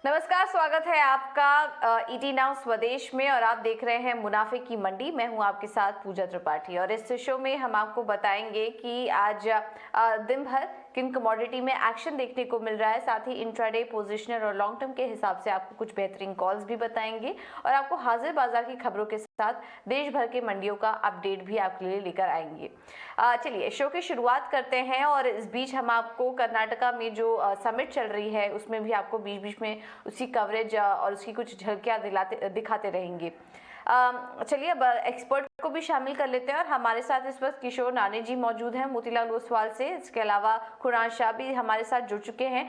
नमस्कार, स्वागत है आपका ईटी नाउ स्वदेश में और आप देख रहे हैं मुनाफे की मंडी। मैं हूं आपके साथ पूजा त्रिपाठी और इस शो में हम आपको बताएंगे कि आज दिन भर किन कमोडिटी में एक्शन देखने को मिल रहा है। साथ ही इंट्राडे, पोजिशनर और लॉन्ग टर्म के हिसाब से आपको कुछ बेहतरीन कॉल्स भी बताएंगे और आपको हाजिर बाजार की खबरों के साथ देश भर के मंडियों का अपडेट भी आपके लिए लेकर आएंगे। चलिए शो की शुरुआत करते हैं और इस बीच हम आपको कर्नाटका में जो समिट चल रही है उसमें भी आपको बीच बीच में उसकी कवरेज और उसकी कुछ झलकियां दिखाते रहेंगे। चलिए अब एक्सपर्ट को भी शामिल कर लेते हैं और हमारे साथ इस वक्त किशोर नाने जी मौजूद हैं मोतीलाल ओसवाल से। इसके अलावा खुरान शाह भी हमारे साथ जुड़ चुके हैं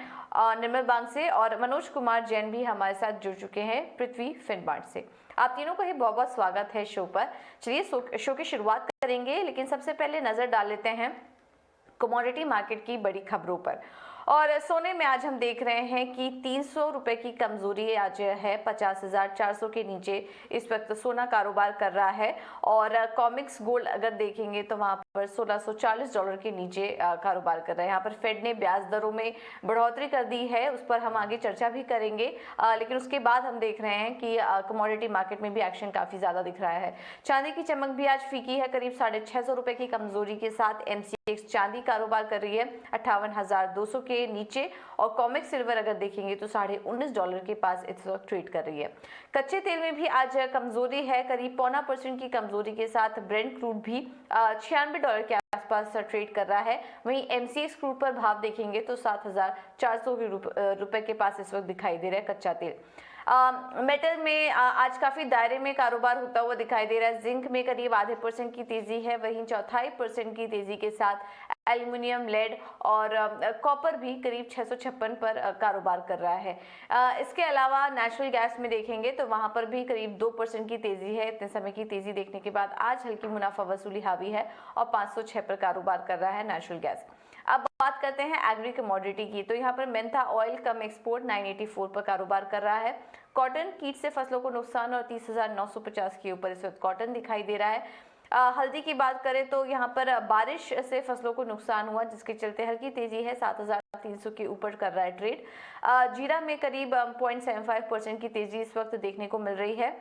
निर्मल बांग से और मनोज कुमार जैन भी हमारे साथ जुड़ चुके हैं पृथ्वी फिनमार्ट से। आप तीनों का ही बहुत बहुत स्वागत है शो पर। चलिए शो की शुरुआत करेंगे, लेकिन सबसे पहले नजर डाल लेते हैं कमोडिटी मार्केट की बड़ी खबरों पर। और सोने में आज हम देख रहे हैं कि 300 रुपए की कमजोरी आज है। 50,400 के नीचे इस वक्त सोना कारोबार कर रहा है और कॉमिक्स गोल्ड अगर देखेंगे तो वहां पर $1640 के नीचे कारोबार कर रहा है। यहाँ पर फेड ने ब्याज दरों में बढ़ोतरी कर दी है, उस पर हम आगे चर्चा भी करेंगे, लेकिन उसके बाद हम देख रहे हैं कि कमोडिटी मार्केट में भी एक्शन काफी ज्यादा दिख रहा है। चांदी की चमक भी आज फीकी है, करीब 650 रुपए की कमजोरी के साथ एमसीएक्स चांदी कारोबार कर रही है 58,200 के नीचे और कॉमिक सिल्वर अगर देखेंगे तो $19.5 के पास इस वक्त ट्रेड कर रही है। कच्चे तेल में भी आज कमजोरी है, करीब 0.25% की कमजोरी के साथ ब्रेंट क्रूड भी $96 के आसपास ट्रेड कर रहा है। वहीं एमसीएक्स क्रूड पर भाव देखेंगे तो 7,400 रुपए के पास इस वक्त दिखाई दे रहा है कच्चा तेल। मेटल में आज काफी दायरे में कारोबार होता हुआ दिखाई दे रहा है। जिंक में करीब ½ % की तेजी है, वहीं 0.25% की तेजी के साथ एल्युमिनियम, लेड और कॉपर भी करीब 656 पर कारोबार कर रहा है। इसके अलावा नेचुरल गैस में देखेंगे तो वहां पर भी करीब 2% की तेजी है। इतने समय की तेजी देखने के बाद आज हल्की मुनाफा वसूली हावी है और 506 पर कारोबार कर रहा है नेचुरल गैस। अब बात करते हैं एग्री कमोडिटी की, तो यहाँ पर मेंथा ऑयल कम एक्सपोर्ट 984 पर कारोबार कर रहा है। कॉटन कीट से फसलों को नुकसान और 30,950 के ऊपर इस वक्त कॉटन दिखाई दे रहा है। हल्दी की बात करें तो यहाँ पर बारिश से फसलों को नुकसान हुआ, जिसके चलते हल्की तेजी है, 7,300 के ऊपर कर रहा है ट्रेड। जीरा में करीब 0.75% की तेजी इस वक्त देखने को मिल रही है,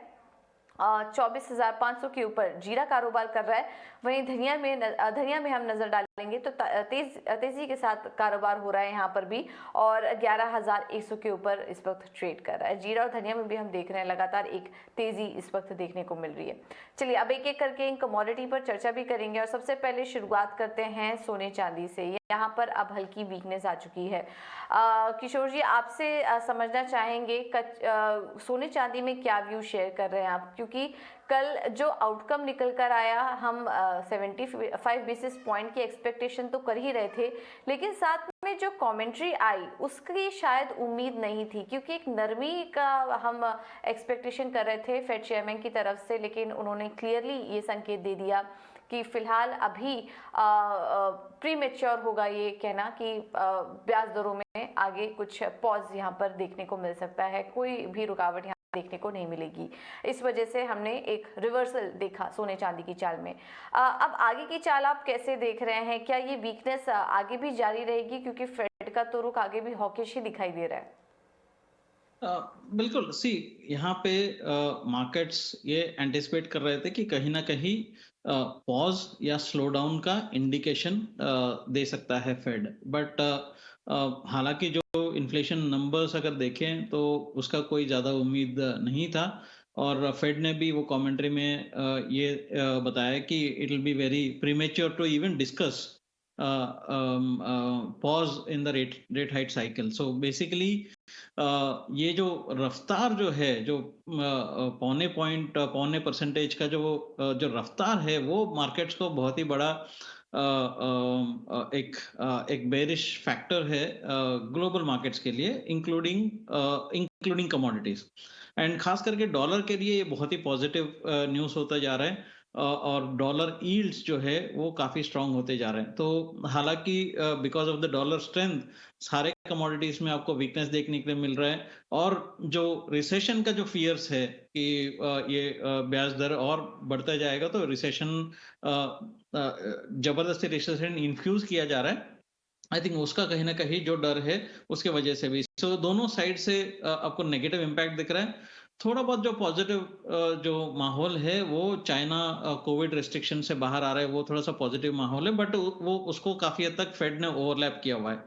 24,500 के ऊपर जीरा कारोबार कर रहा है। वहीं धनिया में हम नजर डालेंगे तो तेजी के साथ कारोबार हो रहा है यहाँ पर भी और 11,100 के ऊपर इस वक्त ट्रेड कर रहा है। जीरा और धनिया में भी हम देख रहे हैं लगातार एक तेजी इस वक्त देखने को मिल रही है। चलिए अब एक एक करके इन कमोडिटी पर चर्चा भी करेंगे और सबसे पहले शुरुआत करते हैं सोने चांदी से। यहाँ पर अब हल्की वीकनेस आ चुकी है। किशोर जी, आपसे समझना चाहेंगे सोने चांदी में क्या व्यू शेयर कर रहे हैं आप, क्योंकि कल जो आउटकम निकल कर आया हम 75 बेसिस पॉइंट की एक्सपेक्टेशन तो कर ही रहे थे, लेकिन साथ में जो कमेंट्री आई उसकी शायद उम्मीद नहीं थी, क्योंकि एक नरमी का हम एक्सपेक्टेशन कर रहे थे फेड चेयरमैन की तरफ से, लेकिन उन्होंने क्लियरली ये संकेत दे दिया कि फिलहाल अभी प्रीमेच्योर होगा ये कहना कि ब्याज दरों में आगे कुछ पॉज यहाँ पर देखने को मिल सकता है, कोई भी रुकावट यहाँ देखने को नहीं मिलेगी। इस वजह से हमने एक रिवर्सल देखा सोने चांदी की चाल में। अब आगे की चाल आप कैसे देख रहे हैं? क्या ये वीकनेस आगे भी जारी रहेगी, क्योंकि फेड का तो रुख आगे भी हॉकिश ही दिखाई दे रहा है? बिल्कुल, यहाँ पे मार्केट्स ये एंटिसिपेट कर रहे थे कि कहीं ना कहीं पॉज या स्लो डाउन का इंडिकेशन दे सकता है फेड, बट हालांकि जो इन्फ्लेशन नंबर्स अगर देखें तो उसका कोई ज़्यादा उम्मीद नहीं था और फेड ने भी वो कमेंट्री में ये बताया कि it will be very premature to even discuss pause in the rate hike cycle. So basically ये जो रफ्तार जो है, जो पौने परसेंटेज का जो रफ्तार है, वो मार्केट्स को बहुत ही बड़ा एक बेरिश फैक्टर है ग्लोबल मार्केट्स के लिए, इंक्लूडिंग कमोडिटीज एंड खास करके डॉलर के लिए ये बहुत ही पॉजिटिव न्यूज़ होता जा रहा है और डॉलर यील्ड्स जो है वो काफी स्ट्रांग होते जा रहे हैं। तो हालांकि because of the dollar strength सारे कमोडिटीज में आपको वीकनेस देखने के लिए मिल रहा है और जो रिसेशन का जो फियर्स है कि ये ब्याज दर और बढ़ता जाएगा तो रिसेशन जबरदस्ती रिसेशन इन्फ्यूज किया जा रहा है, आई थिंक उसका कहीं न कहीं जो डर है, उसके वजह से भी। सो दोनों साइड से आपको नेगेटिव इम्पैक्ट दिख रहा है। थोड़ा बहुत जो पॉज़िटिव जो माहौल है, वो चाइना कोविड रिस्ट्रिक्शन से बाहर आ रहा है, वो थोड़ा-सा पॉज़िटिव माहौल है, बट वो उसको काफ़ी हद तक फेड ने ओवरलैप किया हुआ है।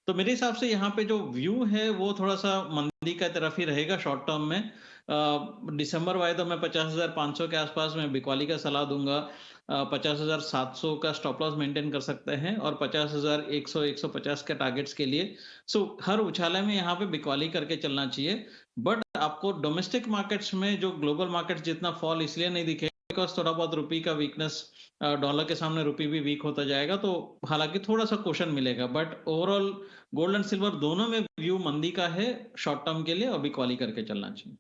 तो मेरे हिसाब से यहाँ पे जो व्यू है, वो थोड़ा-सा मंदी का तरफ ही रहेगा शॉर्ट टर्म में। दिसंबर वाले तो मैं 50,500 के आसपास मैं बिकवाली का सलाह दूँगा। 50,700 का स्टॉप लॉस मेंटेन कर सकते हैं और 50,100 150 के टारगेट्स के लिए। सो हर उछाले में यहाँ पे बिकवाली करके चलना चाहिए। बट आपको डोमेस्टिक मार्केट्स में जो ग्लोबल मार्केट्स जितना फॉल इसलिए नहीं दिखेगा बिकॉज़ थोड़ा बहुत रुपए का वीकनेस, डॉलर के सामने रुपए भी वीक होता जाएगा, तो हालाँकि थोड़ा-सा कुशन मिलेगा, but overall gold and silver दोनों में व्यू मंदी का है शॉर्ट टर्म के लिए और बिकवाली करके चलना चाहिए।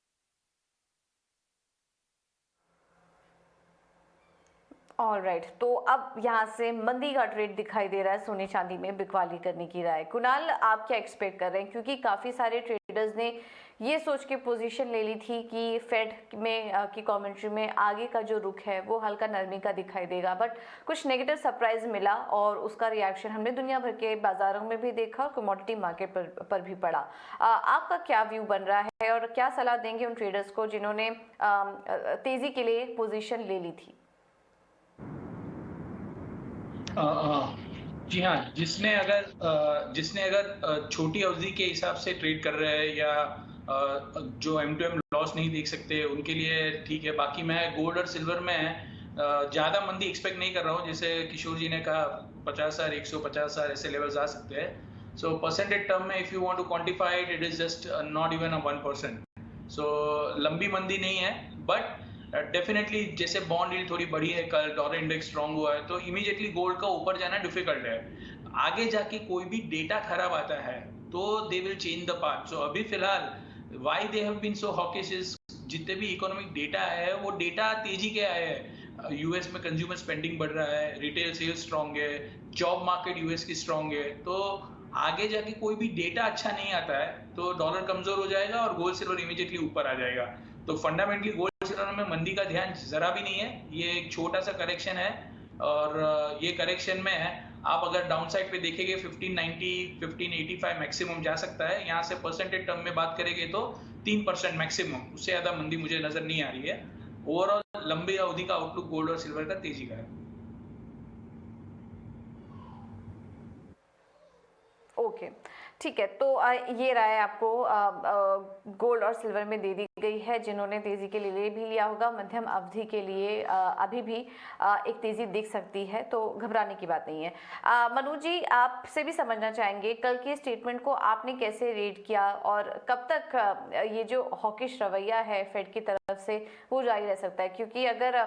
ऑलराइट, तो अब यहाँ से मंदी का ट्रेड दिखाई दे रहा है, सोने चांदी में बिकवाली करने की राय। कुणाल, आप क्या एक्सपेक्ट कर रहे हैं, क्योंकि काफ़ी सारे ट्रेडर्स ने ये सोच के पोजीशन ले ली थी कि फेड में की कमेंट्री में आगे का जो रुख है वो हल्का नरमी का दिखाई देगा, बट कुछ नेगेटिव सरप्राइज मिला और उसका रिएक्शन हमने दुनिया भर के बाजारों में भी देखा और कमोडिटी मार्केट पर भी पड़ा। आपका क्या व्यू बन रहा है और क्या सलाह देंगे उन ट्रेडर्स को जिन्होंने तेजी के लिए पोजीशन ले ली थी? जी हाँ, जिसने अगर छोटी अवधि के हिसाब से ट्रेड कर रहे हैं या जो एम टू एम लॉस नहीं देख सकते, उनके लिए ठीक है। बाकी मैं गोल्ड और सिल्वर में ज़्यादा मंदी एक्सपेक्ट नहीं कर रहा हूँ। जैसे किशोर जी ने कहा 50,000 150,000 ऐसे लेवल्स आ सकते हैं। सो परसेंटेज टर्म में if you want to quantify it, it is just not even a 1%। So लंबी मंदी नहीं है, बट डेफिनेटली जैसे बॉन्ड यील्ड थोड़ी बढ़ी है, कल डॉलर इंडेक्स स्ट्रांग हुआ है, तो इमीडिएटली गोल्ड का ऊपर जाना डिफिकल्ट है। आगे जाके कोई भी डेटा खराब आता है तो they will change the path. So अभी फिलहाल why they have been so hawkish is, जितने भी इकोनॉमिक डेटा है वो डेटा तेजी के आए हैं। यूएस में कंज्यूमर स्पेंडिंग बढ़ रहा है, रिटेल सेल्स स्ट्रांग है, जॉब मार्केट यूएस की स्ट्रांग है। तो आगे जाके कोई भी डेटा अच्छा नहीं आता है तो डॉलर कमजोर हो जाएगा और गोल्ड सिल्वर इमीडिएटली ऊपर आ जाएगा। तो फंडामेंटली गोल्ड सिल्वर में मंदी का ध्यान जरा भी नहीं है। ये एक छोटा सा करेक्शन है और ये करेक्शन में है। आप अगर डाउन साइड पे देखेंगे 1590 1585 मैक्सिमम जा सकता है। यहाँ से परसेंटेज टर्म में बात करेंगे तो 3% मैक्सिमम, उससे ज्यादा मंदी मुझे नजर नहीं आ रही है। ओवरऑल लंबी अवधि का आउटलुक गोल्ड और सिल्वर का तेजी का है। ओके, ठीक है। तो ये राय आपको गोल्ड और सिल्वर में दे दी गई है। जिन्होंने तेजी के लिए ले भी लिया होगा, मध्यम अवधि के लिए अभी भी एक तेजी दिख सकती है, तो घबराने की बात नहीं है। मनोज जी, आपसे भी समझना चाहेंगे कल के स्टेटमेंट को आपने कैसे रीड किया और कब तक ये जो हॉकिश रवैया है फेड की तरफ से वो जारी रह सकता है, क्योंकि अगर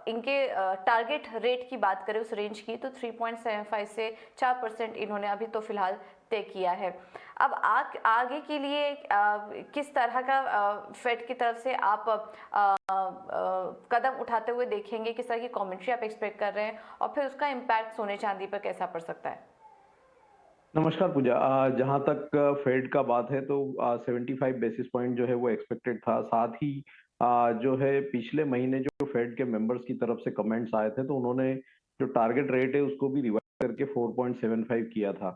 इनके टारगेट रेट की बात करें उस रेंज की, तो 3.75 से 4% इन्होंने अभी तो फिलहाल तय किया है। अब आगे के लिए किस तरह का फेड की तरफ से आप कदम उठाते हुए देखेंगे, किस तरह की कमेंट्री आप एक्सपेक्ट कर रहे हैं और फिर उसका इम्पैक्ट सोने चांदी पर कैसा पड़ सकता है? नमस्कार पूजा। जहाँ तक फेड का बात है तो 75 बेसिस पॉइंट जो है वो एक्सपेक्टेड था। साथ ही जो है पिछले महीने जो फेड के मेंबर्स की तरफ से कमेंट्स आए थे, तो उन्होंने जो टारगेट रेट है उसको भी रिवाइज करके 4.75 किया था।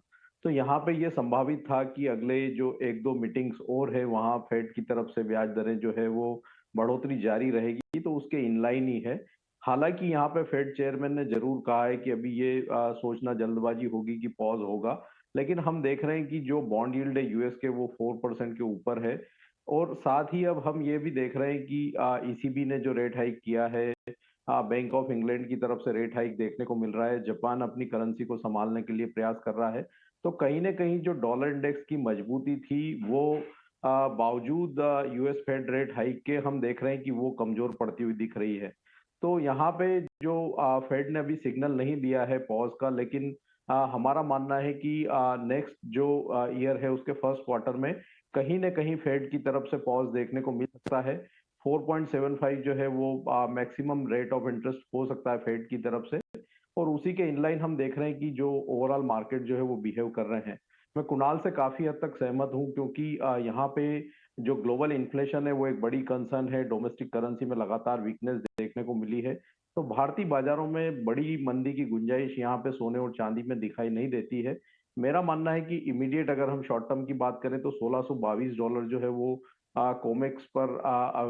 तो यहाँ पे ये संभावित था कि अगले जो एक दो मीटिंग्स और है वहाँ फेड की तरफ से ब्याज दरें जो है वो बढ़ोतरी जारी रहेगी, तो उसके इनलाइन ही है। हालांकि यहाँ पे फेड चेयरमैन ने जरूर कहा है कि अभी ये सोचना जल्दबाजी होगी कि पॉज होगा, लेकिन हम देख रहे हैं कि जो बॉन्ड यील्ड है यूएस के वो 4% के ऊपर है। और साथ ही अब हम ये भी देख रहे हैं कि ईसीबी ने जो रेट हाइक किया है, बैंक ऑफ इंग्लैंड की तरफ से रेट हाइक देखने को मिल रहा है, जापान अपनी करेंसी को संभालने के लिए प्रयास कर रहा है। तो कहीं ना कहीं जो डॉलर इंडेक्स की मजबूती थी वो बावजूद यूएस फेड रेट हाइक के हम देख रहे हैं कि वो कमजोर पड़ती हुई दिख रही है। तो यहाँ पे जो फेड ने अभी सिग्नल नहीं दिया है पॉज का, लेकिन हमारा मानना है कि नेक्स्ट जो ईयर है उसके फर्स्ट क्वार्टर में कहीं ना कहीं फेड की तरफ से पॉज देखने को मिल सकता है। 4.75 जो है वो मैक्सिमम रेट ऑफ इंटरेस्ट हो सकता है फेड की तरफ से। और उसी के इनलाइन हम देख रहे हैं कि जो ओवरऑल मार्केट जो है वो बिहेव कर रहे हैं। मैं कुणाल से काफी हद तक सहमत हूं, क्योंकि यहाँ पे जो ग्लोबल इन्फ्लेशन है वो एक बड़ी कंसर्न है। डोमेस्टिक करेंसी में लगातार वीकनेस देखने को मिली है। तो भारतीय बाजारों में बड़ी मंदी की गुंजाइश यहाँ पे सोने और चांदी में दिखाई नहीं देती है। मेरा मानना है कि इमीडिएट अगर हम शॉर्ट टर्म की बात करें तो $1622 जो है वो कोमेक्स पर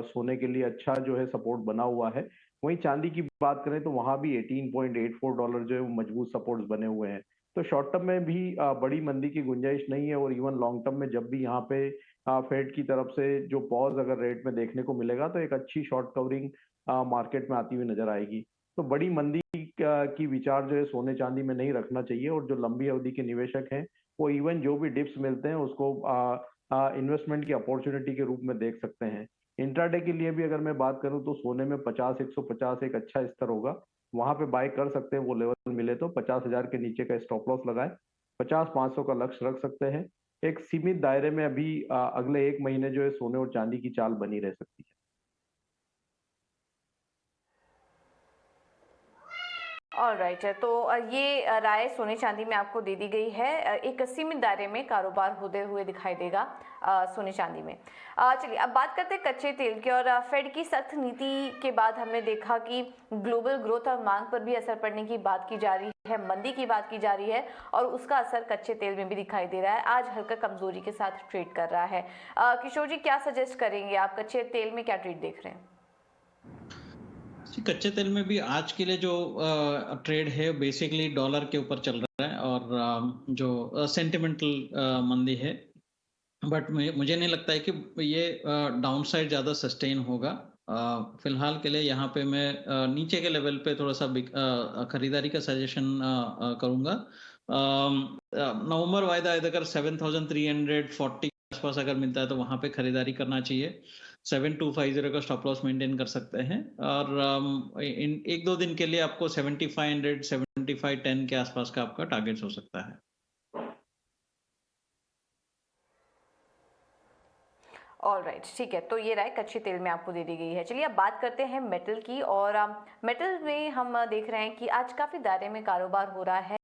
सोने के लिए अच्छा जो है सपोर्ट बना हुआ है। वहीं चांदी की बात करें तो वहां भी $18.84 जो है वो मजबूत सपोर्ट्स बने हुए हैं। तो शॉर्ट टर्म में भी बड़ी मंदी की गुंजाइश नहीं है, और इवन लॉन्ग टर्म में जब भी यहाँ पे फेड की तरफ से जो पॉज अगर रेट में देखने को मिलेगा तो एक अच्छी शॉर्ट कवरिंग मार्केट में आती हुई नजर आएगी। तो बड़ी मंदी की विचार जो है सोने चांदी में नहीं रखना चाहिए, और जो लंबी अवधि के निवेशक हैं वो इवन जो भी डिप्स मिलते हैं उसको इन्वेस्टमेंट की अपॉर्चुनिटी के रूप में देख सकते हैं। इंट्राडे के लिए भी अगर मैं बात करूं तो सोने में 50-150 एक अच्छा स्तर होगा, वहां पे बाय कर सकते हैं। वो लेवल मिले तो 50,000 के नीचे का स्टॉप लॉस लगाए, 50-500 का लक्ष्य रख सकते हैं। एक सीमित दायरे में अभी अगले एक महीने जो है सोने और चांदी की चाल बनी रह सकती है। ऑलराइट, तो ये राय सोने चांदी में आपको दे दी गई है। एक सीमित दायरे में कारोबार होते हुए दिखाई देगा सोने चांदी में। चलिए अब बात करते हैं कच्चे तेल की। और फेड की सख्त नीति के बाद हमने देखा कि ग्लोबल ग्रोथ और मांग पर भी असर पड़ने की बात की जा रही है, मंदी की बात की जा रही है, और उसका असर कच्चे तेल में भी दिखाई दे रहा है। आज हल्का कमजोरी के साथ ट्रेड कर रहा है। किशोर जी, क्या सजेस्ट करेंगे आप? कच्चे तेल में क्या ट्रेड देख रहे हैं? कच्चे तेल में भी आज के लिए जो ट्रेड है बेसिकली डॉलर के ऊपर चल रहा है, और जो सेंटिमेंटल मंदी है, बट मुझे नहीं लगता है कि ये डाउन साइड ज़्यादा सस्टेन होगा। फिलहाल के लिए यहाँ पे मैं नीचे के लेवल पे थोड़ा सा खरीदारी का सजेशन करूँगा। नवंबर वायदा अगर 7,340 के आसपास अगर मिलता है तो वहाँ पे खरीदारी करना चाहिए। 7,250 का स्टॉप लॉस मेंटेन कर सकते हैं, और इन एक दो दिन के लिए आपको 7,500 7510 के आसपास का आपका टारगेट हो सकता है। ऑलराइट, ठीक है, तो ये राय कच्चे तेल में आपको दे दी गई है। चलिए अब बात करते हैं मेटल की। और मेटल में हम देख रहे हैं कि आज काफ़ी दायरे में कारोबार हो रहा है।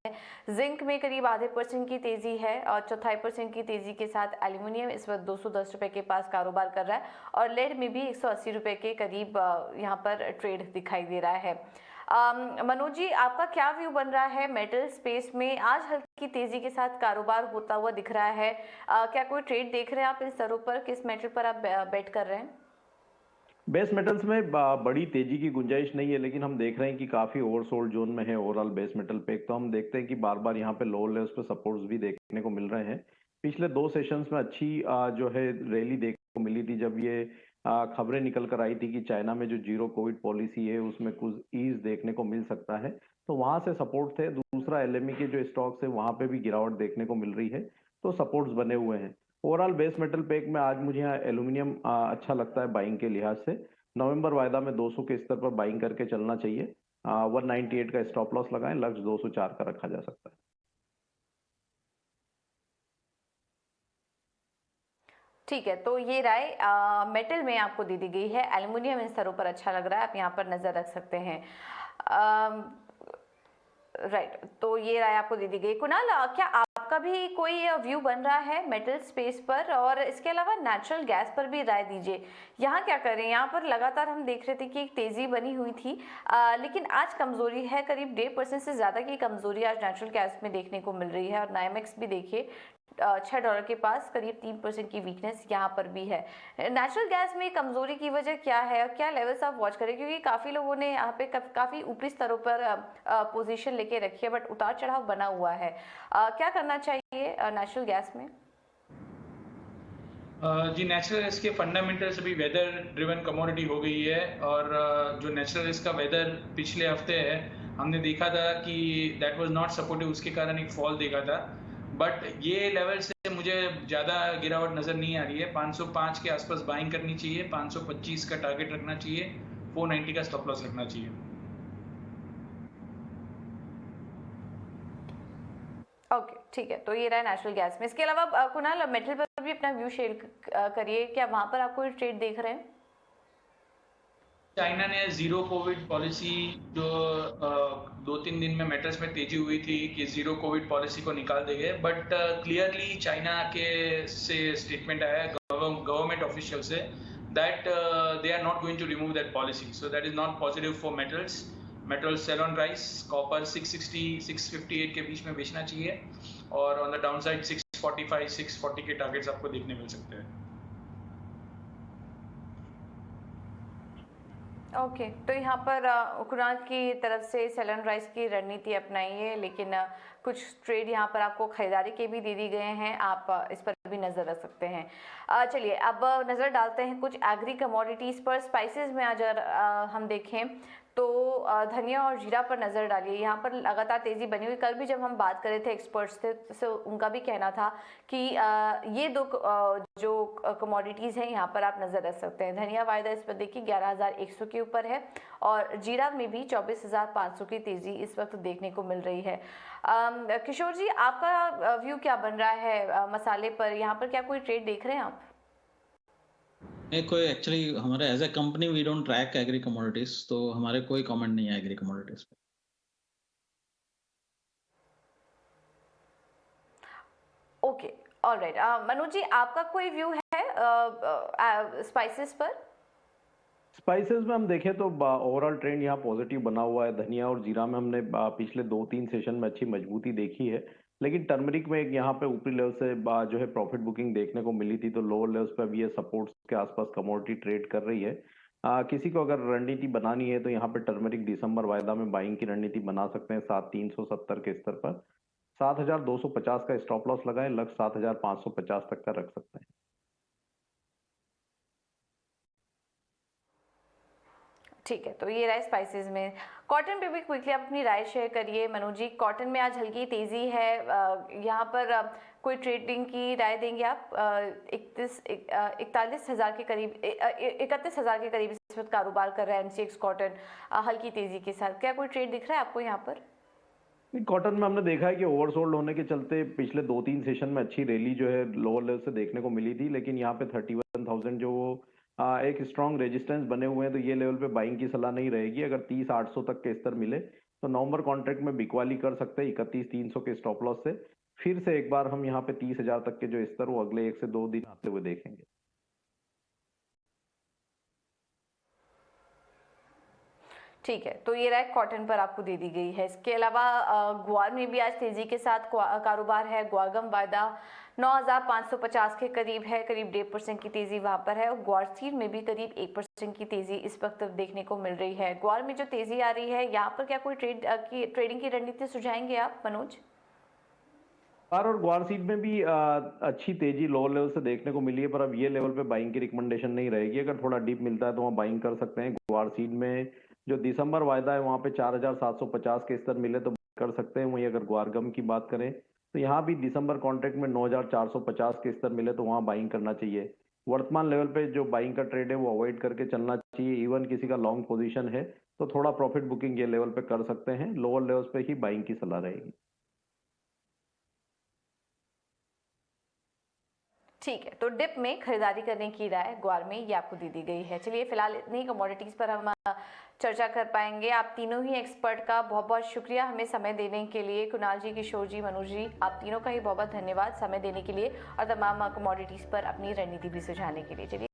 जिंक में करीब ½ % की तेजी है, और 1/4% की तेजी के साथ एल्यूमिनियम इस वक्त 210 रुपए के पास कारोबार कर रहा है, और लेड में भी 180 रुपए के करीब यहाँ पर ट्रेड दिखाई दे रहा है। मनोज जी, आपका क्या व्यू बन रहा है मेटल स्पेस में? आज हल्की तेजी के साथ कारोबार होता हुआ दिख रहा है। क्या कोई ट्रेड देख रहे हैं आप इन स्तरों पर? किस मेटल पर आप बेट कर रहे हैं? बेस मेटल्स में बड़ी तेजी की गुंजाइश नहीं है, लेकिन हम देख रहे हैं कि काफी ओवरसोल्ड जोन में है ओवरऑल बेस मेटल पे। तो हम देखते हैं कि बार बार यहाँ पे लोअर लेवल्स पे सपोर्ट्स भी देखने को मिल रहे हैं। पिछले 2 सेशंस में अच्छी जो है रैली देखने को मिली थी, जब ये खबरें निकल कर आई थी कि चाइना में जो जीरो कोविड पॉलिसी है उसमें कुछ ईज देखने को मिल सकता है, तो वहां से सपोर्ट थे। दूसरा एलएमई के जो स्टॉक्स है वहां पे भी गिरावट देखने को मिल रही है, तो सपोर्ट्स बने हुए हैं। ओवरऑल बेस मेटल पैक में आज मुझे यहाँ एल्यूमिनियम अच्छा लगता है बाइंग के लिहाज से। नवंबर वायदा में 200 के स्तर पर बाइंग करके चलना चाहिए। 198 का स्टॉप लॉस लगाएं, लक्ष्य 204 का रखा जा सकता है। ठीक है, तो ये राय मेटल में आपको दे दी गई है। एल्युमिनियम इन स्तरों पर अच्छा लग रहा है, आप यहाँ पर नजर रख सकते हैं। राइट, तो ये राय आपको दे दी गई। कुणाल, क्या आपका भी कोई व्यू बन रहा है मेटल स्पेस पर? और इसके अलावा नेचुरल गैस पर भी राय दीजिए। यहाँ क्या करें? यहाँ पर लगातार हम देख रहे थे कि एक तेजी बनी हुई थी, लेकिन आज कमजोरी है। करीब 1.5% से ज्यादा की कमजोरी आज नेचुरल गैस में देखने को मिल रही है। और नाइमेक्स भी देखिए $6 के पास करीब 3% की वीकनेस यहाँ पर भी है। नेचुरल गैस में कमजोरी की वजह क्या है, और क्या लेवल्स आप वॉच करें? क्योंकि काफी लोगों ने यहाँ पे काफी ऊपरी स्तरों पर पोजीशन लेके रखी है, बट उतार चढ़ाव बना हुआ है। क्या करना चाहिए नेचुरल गैस में? जी, नेचुरल गैस के फंडामेंटल्स अभी वेदर ड्रिवन कमोडिटी हो गई है, और जो नेचुरल गैस का वेदर पिछले हफ्ते है हमने देखा था कि दैट वाज नॉट सपोर्टिव, उसके कारण एक फॉल देखा था। बट ये लेवल से मुझे ज़्यादा गिरावट नज़र नहीं आ रही है। 505 के आसपास बाइंग करनी चाहिए, 525 का टारगेट रखना चाहिए, 490 का स्टॉप लॉस रखना चाहिए। ओके, ठीक है, तो ये रहा नेचुरल गैस में। इसके अलावा कुणाल, मेटल पर भी अपना व्यू शेयर करिए। क्या वहां पर आप कोई ट्रेड देख रहे हैं? चाइना ने जीरो कोविड पॉलिसी, जो 2-3 दिन में मेटल्स में तेजी हुई थी कि जीरो कोविड पॉलिसी को निकाल देंगे, बट क्लियरली चाइना के से स्टेटमेंट आया है गवर्नमेंट ऑफिशियल से that they are not going to remove that policy. So that is not positive for metals. Metals sell on rise. Copper 660, 658 के बीच में बेचना चाहिए और on the downside 645, 640 के टारगेट्स आपको देखने मिल सकते हैं। ओके तो यहाँ पर कुणाल की तरफ से सेल एंड राइज की रणनीति अपनाई है, लेकिन कुछ ट्रेड यहाँ पर आपको खरीदारी के भी दे दी गए हैं, आप इस पर भी नज़र रख सकते हैं। चलिए अब नज़र डालते हैं कुछ एग्री कमोडिटीज़ पर। स्पाइसेस में अगर हम देखें तो धनिया और जीरा पर नज़र डालिए। यहाँ पर लगातार तेज़ी बनी हुई। कल भी जब हम बात कर रहे थे एक्सपर्ट्स थे तो उनका भी कहना था कि ये दो जो कमोडिटीज़ हैं यहाँ पर आप नज़र रख सकते हैं। धनिया वायदा इस पर देखिए 11,100 के ऊपर है और जीरा में भी 24,500 की तेज़ी इस वक्त देखने को मिल रही है। किशोर जी, आपका व्यू क्या बन रहा है मसाले पर? यहाँ पर क्या कोई ट्रेड देख रहे हैं आप? कोई एक्चुअली हमारे as a company we don't track agri commodities, तो हमारे कोई कमेंट नहीं है एग्री कमोडिटीज पे। Okay alright. मनोज जी, आपका कोई व्यू है स्पाइसेस पर? स्पाइसेस में हम देखें तो ओवरऑल ट्रेंड यहाँ पॉजिटिव बना हुआ है। धनिया और जीरा में हमने पिछले 2-3 सेशन में अच्छी मजबूती देखी है, लेकिन टर्मरिक में एक यहाँ पे ऊपरी लेवल से जो है प्रॉफिट बुकिंग देखने को मिली थी, तो लोअर लेवल्स पे भी ये सपोर्ट्स के आसपास कमोडिटी ट्रेड कर रही है। किसी को अगर रणनीति बनानी है तो यहाँ पे टर्मरिक दिसंबर वायदा में बाइंग की रणनीति बना सकते हैं 7,370 के स्तर पर। 7,250 का स्टॉप लॉस लगाए, लक्ष्य 7,550 तक का रख सकते हैं। ठीक है, तो ये राय स्पाइसेस में। कॉटन पे भी क्विकली आप अपनी राय शेयर करिए मनोज जी। कॉटन में आज हल्की तेजी है, यहाँ पर कोई ट्रेडिंग की राय देंगे आप? 31,000 के करीब 31,000 के करीब इस वक्त कारोबार कर रहा है एमसीएक्स कॉटन हल्की तेजी के साथ। क्या कोई ट्रेड दिख रहा है आपको यहाँ पर? कॉटन में हमने देखा है कि ओवरसोल्ड होने के चलते पिछले 2-3 सेशन में अच्छी रैली जो है लोअर लेवल से देखने को मिली थी, लेकिन यहाँ पे 31,000 जो एक स्ट्रॉन्ग रेजिस्टेंस बने हुए हैं, तो ये लेवल पे बाइंग की सलाह नहीं रहेगी। अगर 30,800 तक के स्तर मिले तो नवंबर कॉन्ट्रैक्ट में बिकवाली कर सकते हैं 31,300 के स्टॉप लॉस से। फिर से एक बार हम यहाँ पे 30,000 तक के जो स्तर वो अगले 1 से 2 दिन आते हुए देखेंगे। ठीक है, तो ये रैक कॉटन पर आपको दे दी गई है। इसके अलावा ग्वार में भी आज तेजी के साथ कारोबार है। ग्वारगम वायदा 9,550 के करीब है, करीब 1.5% की तेजी वहां पर है और ग्वार सीड में भी करीब 1% की तेजी इस वक्त देखने को मिल रही है। ग्वार में जो तेजी आ रही है, यहाँ पर क्या कोई ट्रेडिंग की रणनीति सुझाएंगे आप मनोज? और ग्वार सीड में भी अच्छी तेजी लोअर लेवल से देखने को मिली है, पर अब ये लेवल पे बाइंग की रिकमेंडेशन नहीं रहेगी। अगर थोड़ा डीप मिलता है तो वहाँ बाइंग कर सकते हैं। ग्वार सीड में जो दिसंबर वायदा है वहाँ पे 4,750 के स्तर मिले तो कर सकते हैं। वहीं अगर ग्वारगम की बात करें तो यहाँ भी दिसंबर कॉन्ट्रैक्ट में 9,450 के स्तर मिले तो वहाँ बाइंग करना चाहिए। वर्तमान लेवल पे जो बाइंग का ट्रेड है वो अवॉइड करके चलना चाहिए। इवन किसी का लॉन्ग पोजीशन है तो थोड़ा प्रॉफिट बुकिंग ये लेवल पे कर सकते हैं। लोअर लेवल्स पे ही बाइंग की सलाह रहेगी। ठीक है, तो डिप में खरीदारी करने की राय ग्वार में ये आपको दे दी गई है। चलिए फिलहाल इतनी कमोडिटीज पर हम चर्चा कर पाएंगे। आप तीनों ही एक्सपर्ट का बहुत बहुत शुक्रिया हमें समय देने के लिए। कुणाल जी, किशोर जी, मनोज जी, आप तीनों का ही बहुत बहुत धन्यवाद समय देने के लिए और तमाम कमोडिटीज पर अपनी रणनीति भी सुझाने के लिए। चलिए